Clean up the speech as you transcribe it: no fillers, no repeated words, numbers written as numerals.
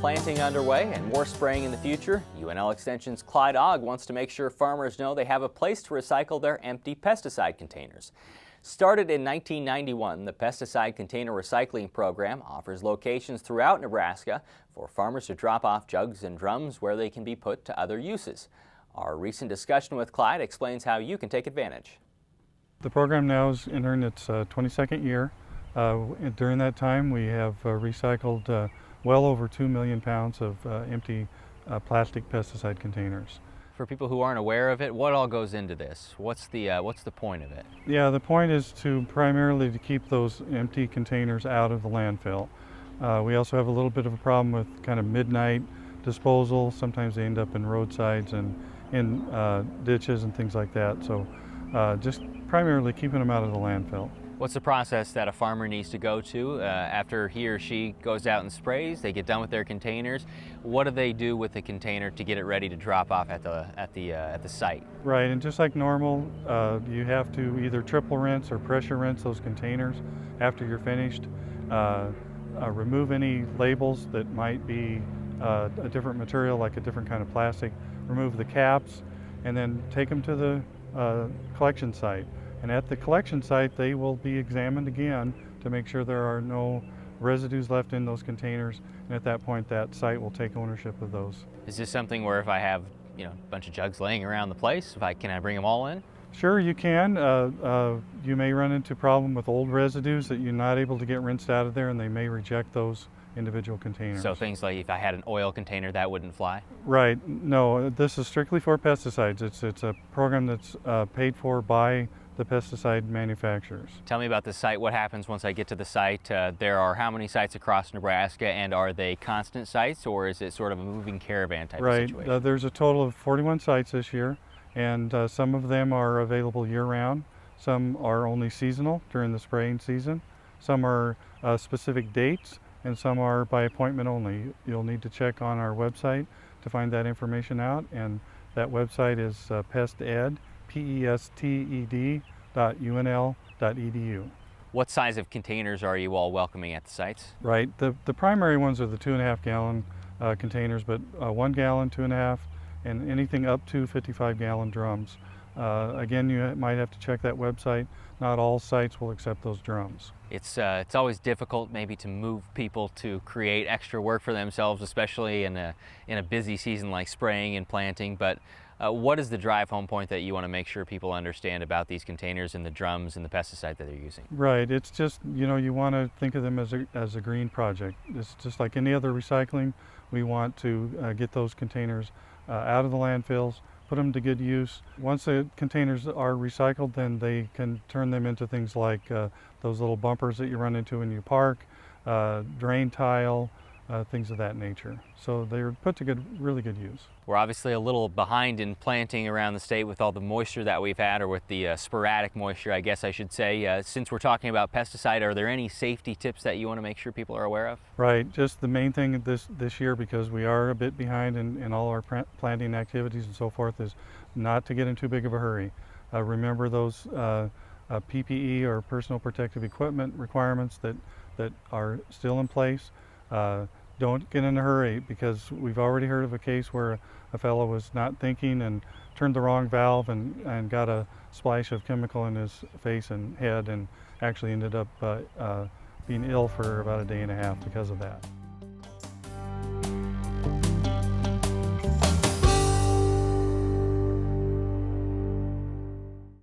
planting underway and more spraying in the future, UNL Extension's Clyde Ogg wants to make sure farmers know they have a place to recycle their empty pesticide containers. Started in 1991, the Pesticide Container Recycling Program offers locations throughout Nebraska for farmers to drop off jugs and drums where they can be put to other uses. Our recent discussion with Clyde explains how you can take advantage. The program now is entering its 22nd year. During that time, we have recycled well over 2 million pounds of empty plastic pesticide containers. For people who aren't aware of it, what all goes into this? What's the point of it? Yeah, the point is primarily to keep those empty containers out of the landfill. We also have a little bit of a problem with kind of midnight disposal. Sometimes they end up in roadsides and in ditches and things like that. So just primarily keeping them out of the landfill. What's the process that a farmer needs to go to after he or she goes out and sprays? They get done with their containers. What do they do with the container to get it ready to drop off at the site? Right, and just like normal, you have to either triple rinse or pressure rinse those containers after you're finished. Remove any labels that might be a different material, like a different kind of plastic. Remove the caps, and then take them to the collection site. And at the collection site, they will be examined again to make sure there are no residues left in those containers. And at that point, that site will take ownership of those. Is this something where if I have, a bunch of jugs laying around the place, can I bring them all in? Sure, you can. You may run into a problem with old residues that you're not able to get rinsed out of there, and they may reject those individual containers. So things like if I had an oil container, that wouldn't fly? Right. No, this is strictly for pesticides. It's a program that's paid for by the pesticide manufacturers. Tell me about the site. What happens once I get to the site? There are how many sites across Nebraska, and are they constant sites, or is it sort of a moving caravan type of situation? Right. There's a total of 41 sites this year, and some of them are available year-round. Some are only seasonal during the spraying season. Some are specific dates, and some are by appointment only. You'll need to check on our website to find that information out, and that website is pested, pested.unl.edu. What size of containers are you all welcoming at the sites? Right, the primary ones are the 2.5 gallon containers, but 1 gallon, 2.5, and anything up to 55 gallon drums. Again, you might have to check that website. Not all sites will accept those drums. It's always difficult maybe to move people to create extra work for themselves, especially in a busy season like spraying and planting. But what is the drive home point that you want to make sure people understand about these containers and the drums and the pesticide that they're using? Right, it's just, you want to think of them as a green project. It's just like any other recycling. We want to get those containers out of the landfills, put them to good use. Once the containers are recycled, then they can turn them into things like those little bumpers that you run into when you park, drain tile, things of that nature. So they're put to really good use. We're obviously a little behind in planting around the state with all the moisture that we've had, or with the sporadic moisture, I guess I should say. Since we're talking about pesticide, are there any safety tips that you want to make sure people are aware of? Right, just the main thing this year, because we are a bit behind in all our planting activities and so forth, is not to get in too big of a hurry. Remember those PPE or personal protective equipment requirements that are still in place. Don't get in a hurry, because we've already heard of a case where a fellow was not thinking and turned the wrong valve and got a splash of chemical in his face and head, and actually ended up being ill for about a day and a half because of that.